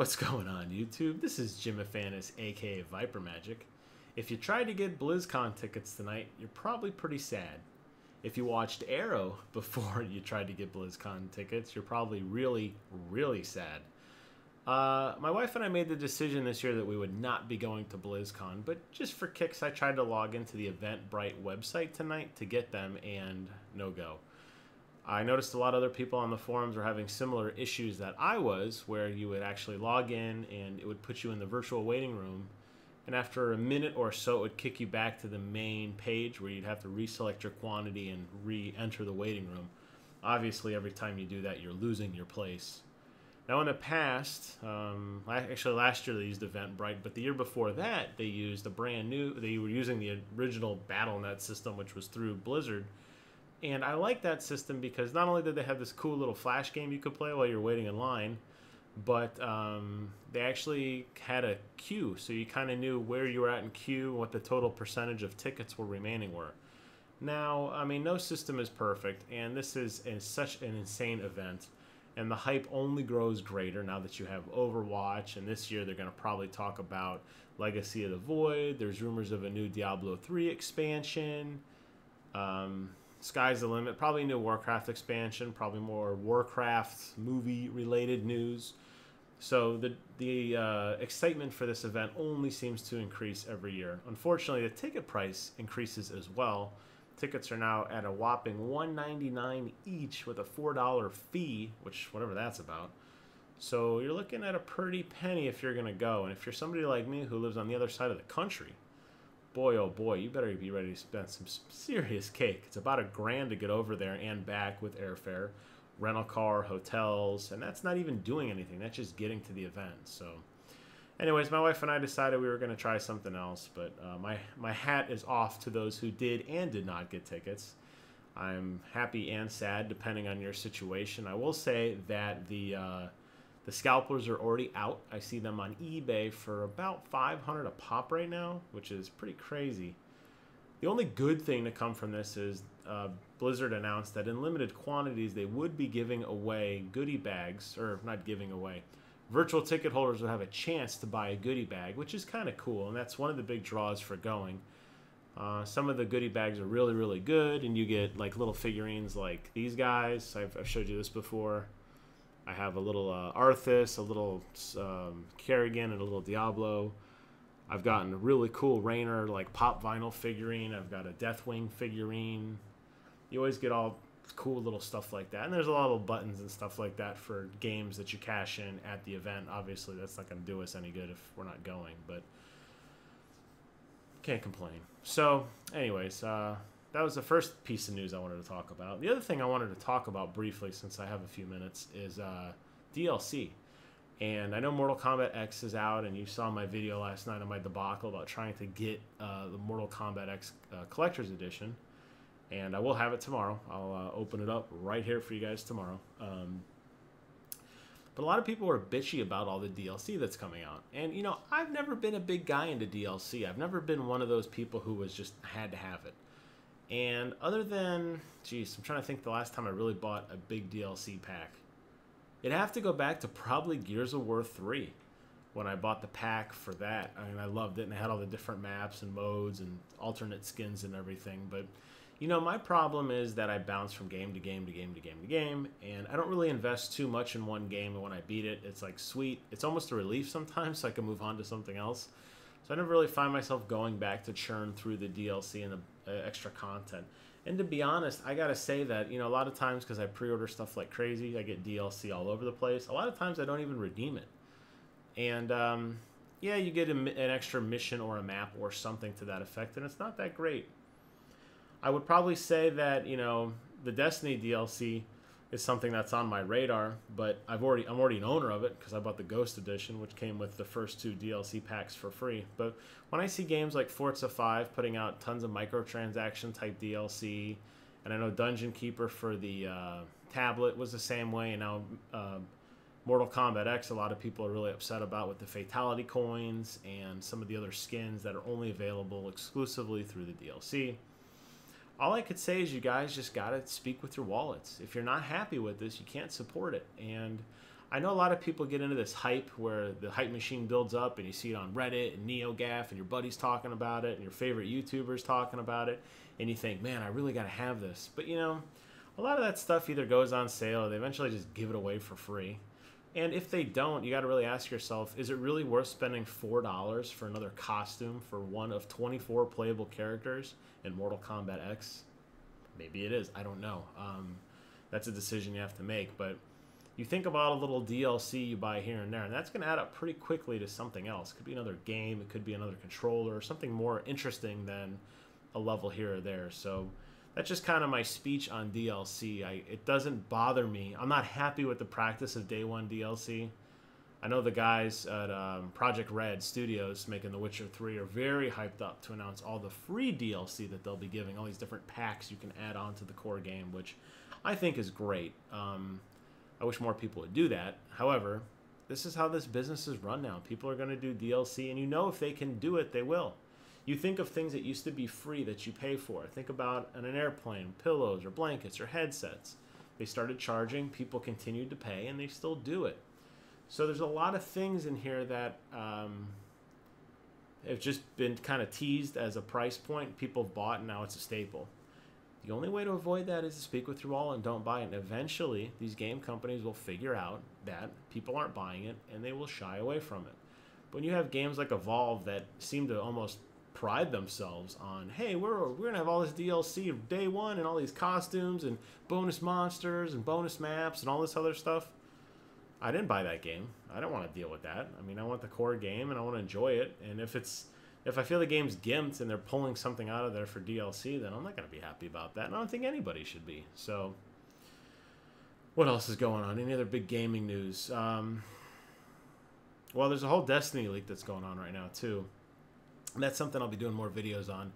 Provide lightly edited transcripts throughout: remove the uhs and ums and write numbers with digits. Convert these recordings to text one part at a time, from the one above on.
What's going on, YouTube? This is Jim Afanis, aka vypermajik. If you tried to get BlizzCon tickets tonight, you're probably pretty sad. If you watched Arrow before you tried to get BlizzCon tickets, you're probably really, really sad. My wife and I made the decision this year that we would not be going to BlizzCon, but just for kicks, I tried to log into the Eventbrite website tonight to get them, and no go. I noticed a lot of other people on the forums were having similar issues that I was, where you would actually log in and it would put you in the virtual waiting room, and after a minute or so it would kick you back to the main page where you'd have to reselect your quantity and re-enter the waiting room. Obviously, every time you do that, you're losing your place. Now in the past, actually last year they used Eventbrite, but the year before that they used they were using the original BattleNet system, which was through Blizzard. And I like that system because not only did they have this cool little flash game you could play while you're waiting in line, but they actually had a queue, so you kind of knew where you were at in queue, what the total percentage of tickets were remaining were. Now, I mean, no system is perfect, and this is such an insane event, and the hype only grows greater now that you have Overwatch, and this year they're going to probably talk about Legacy of the Void. There's rumors of a new Diablo 3 expansion. Sky's the limit. Probably a new Warcraft expansion. Probably more Warcraft movie-related news. So the excitement for this event only seems to increase every year. Unfortunately, the ticket price increases as well. Tickets are now at a whopping $1.99 each with a $4 fee, which whatever that's about. So you're looking at a pretty penny if you're going to go. And if you're somebody like me who lives on the other side of the country, boy, oh boy, you better be ready to spend some serious cake. It's about $1,000 to get over there and back with airfare, rental car, hotels, and that's not even doing anything. That's just getting to the event. So anyways, my wife and I decided we were going to try something else, but my hat is off to those who did and did not get tickets. I'm happy and sad depending on your situation. I will say that the scalpers are already out. I see them on eBay for about $500 a pop right now, which is pretty crazy. The only good thing to come from this is Blizzard announced that in limited quantities they would be giving away goodie bags, or not giving away. Virtual ticket holders will have a chance to buy a goodie bag, which is kind of cool, and that's one of the big draws for going. Some of the goodie bags are really, really good, and you get like little figurines like these guys. I've showed you this before. I have a little Arthas, a little Kerrigan, and a little Diablo. I've gotten a really cool Raynor, like pop vinyl figurine. I've got a Deathwing figurine. You always get all cool little stuff like that. And there's a lot of little buttons and stuff like that for games that you cash in at the event. Obviously, that's not going to do us any good if we're not going, but can't complain. So, anyways, that was the first piece of news I wanted to talk about. The other thing I wanted to talk about briefly, since I have a few minutes, is DLC. And I know Mortal Kombat X is out, and you saw my video last night on my debacle about trying to get the Mortal Kombat X Collector's Edition. And I will have it tomorrow. I'll open it up right here for you guys tomorrow. But a lot of people are bitchy about all the DLC that's coming out. And, you know, I've never been a big guy into DLC. I've never been one of those people who was just had to have it. And other than, geez, I'm trying to think the last time I really bought a big DLC pack. It'd have to go back to probably Gears of War 3 when I bought the pack for that. I mean, I loved it, and it had all the different maps and modes and alternate skins and everything. But, you know, my problem is that I bounce from game to game to game to game to game, and I don't really invest too much in one game, and when I beat it, it's like sweet. It's almost a relief sometimes, so I can move on to something else. So I never really find myself going back to churn through the DLC and the extra content. And to be honest, I gotta say that, you know, a lot of times, because I pre-order stuff like crazy, I get DLC all over the place. A lot of times I don't even redeem it. And yeah, you get an extra mission or a map or something to that effect, and it's not that great. I would probably say that, you know, the Destiny DLC is something that's on my radar, but I'm already an owner of it because I bought the Ghost Edition, which came with the first 2 DLC packs for free. But when I see games like Forza 5 putting out tons of microtransaction type DLC, and I know Dungeon Keeper for the tablet was the same way, and now Mortal Kombat X, a lot of people are really upset about with the Fatality coins and some of the other skins that are only available exclusively through the DLC. All I could say is you guys just got to speak with your wallets. If you're not happy with this, you can't support it. And I know a lot of people get into this hype where the hype machine builds up and you see it on Reddit and NeoGAF and your buddies talking about it and your favorite YouTubers talking about it, and you think, man, I really got to have this. But, you know, a lot of that stuff either goes on sale or they eventually just give it away for free. And if they don't, you got to really ask yourself, is it really worth spending $4 for another costume for one of 24 playable characters in Mortal Kombat X? Maybe it is. I don't know. That's a decision you have to make. But you think about a little DLC you buy here and there, and that's going to add up pretty quickly to something else. It could be another game. It could be another controller, or something more interesting than a level here or there. So that's just kind of my speech on DLC. It doesn't bother me. I'm not happy with the practice of day one DLC. I know the guys at Project Red Studios making The Witcher 3 are very hyped up to announce all the free DLC that they'll be giving, all these different packs you can add on to the core game, which I think is great. I wish more people would do that. However, this is how this business is run now. People are going to do DLC, and you know if they can do it, they will. You think of things that used to be free that you pay for. Think about on an airplane, pillows or blankets or headsets. They started charging, people continued to pay, and they still do it. So there's a lot of things in here that have just been kind of teased as a price point. People have bought, and now it's a staple. The only way to avoid that is to speak with your wall and don't buy it. And eventually, these game companies will figure out that people aren't buying it, and they will shy away from it. But when you have games like Evolve that seem to almost pride themselves on, hey, we're going to have all this DLC day one and all these costumes and bonus monsters and bonus maps and all this other stuff, I didn't buy that game. I don't want to deal with that. I mean, I want the core game and I want to enjoy it. And if I feel the game's gimped and they're pulling something out of there for DLC, then I'm not going to be happy about that. And I don't think anybody should be. So what else is going on? Any other big gaming news? Well, there's a whole Destiny leak that's going on right now, too. And that's something I'll be doing more videos on.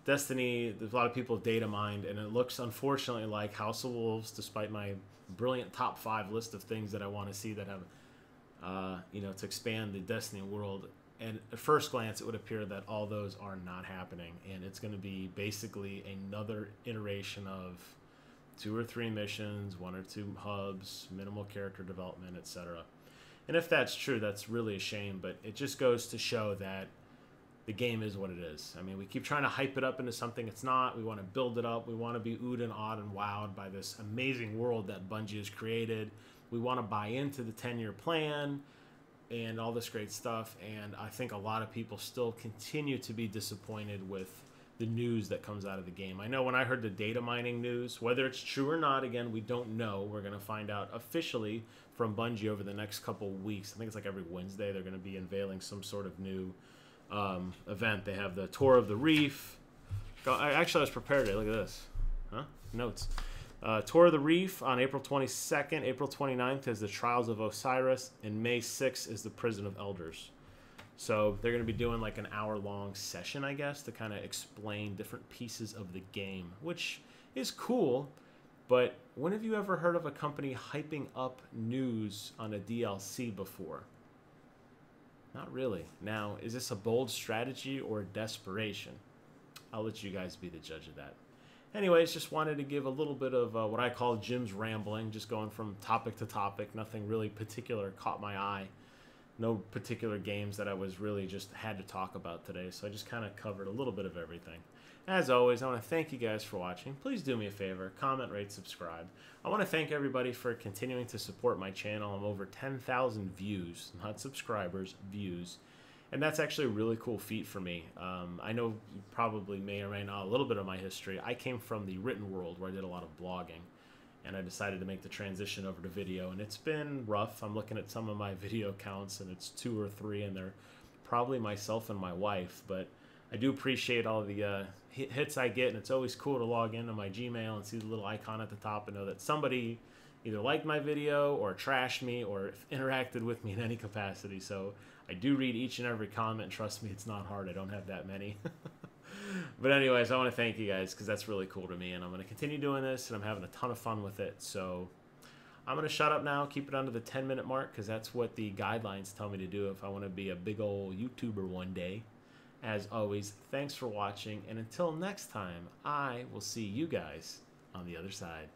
Destiny, there's a lot of people data mined, and it looks, unfortunately, like House of Wolves, despite my brilliant top 5 list of things that I want to see that have, to expand the Destiny world. And at first glance, it would appear that all those are not happening, and it's going to be basically another iteration of 2 or 3 missions, 1 or 2 hubs, minimal character development, etc. And if that's true, that's really a shame, but it just goes to show that the game is what it is. I mean, we keep trying to hype it up into something it's not. We want to build it up. We want to be oohed and awed and wowed by this amazing world that Bungie has created. We want to buy into the 10-year plan and all this great stuff. And I think a lot of people still continue to be disappointed with the news that comes out of the game. I know when I heard the data mining news, whether it's true or not, again, we don't know. We're going to find out officially from Bungie over the next couple weeks. I think it's like every Wednesday they're going to be unveiling some sort of new event. They have the Tour of the Reef. Actually, I was prepared today. Look at this. Notes. Tour of the Reef on April 22nd. April 29th is the Trials of Osiris. And May 6th is the Prison of Elders. So they're going to be doing like an hour-long session, I guess, to kind of explain different pieces of the game, which is cool. But when have you ever heard of a company hyping up news on a DLC before? Not really. Now, is this a bold strategy or desperation? I'll let you guys be the judge of that. Anyways, just wanted to give a little bit of what I call Jim's rambling, just going from topic to topic. Nothing really particular caught my eye. No particular games that I was really just had to talk about today. So I just kind of covered a little bit of everything. As always, I want to thank you guys for watching. Please do me a favor, comment, rate, subscribe. I want to thank everybody for continuing to support my channel. I'm over 10,000 views, not subscribers, views. And that's actually a really cool feat for me. I know you probably may or may not know a little bit of my history. I came from the written world where I did a lot of blogging. And I decided to make the transition over to video. And it's been rough. I'm looking at some of my video counts, and it's 2 or 3, and they're probably myself and my wife. But I do appreciate all the hits I get, and it's always cool to log into my Gmail and see the little icon at the top and know that somebody either liked my video or trashed me or interacted with me in any capacity. So I do read each and every comment. Trust me, it's not hard. I don't have that many. But anyways, I want to thank you guys because that's really cool to me, and I'm going to continue doing this, and I'm having a ton of fun with it. So I'm going to shut up now, keep it under the 10-minute mark because that's what the guidelines tell me to do if I want to be a big old YouTuber one day. As always, thanks for watching, and until next time, I will see you guys on the other side.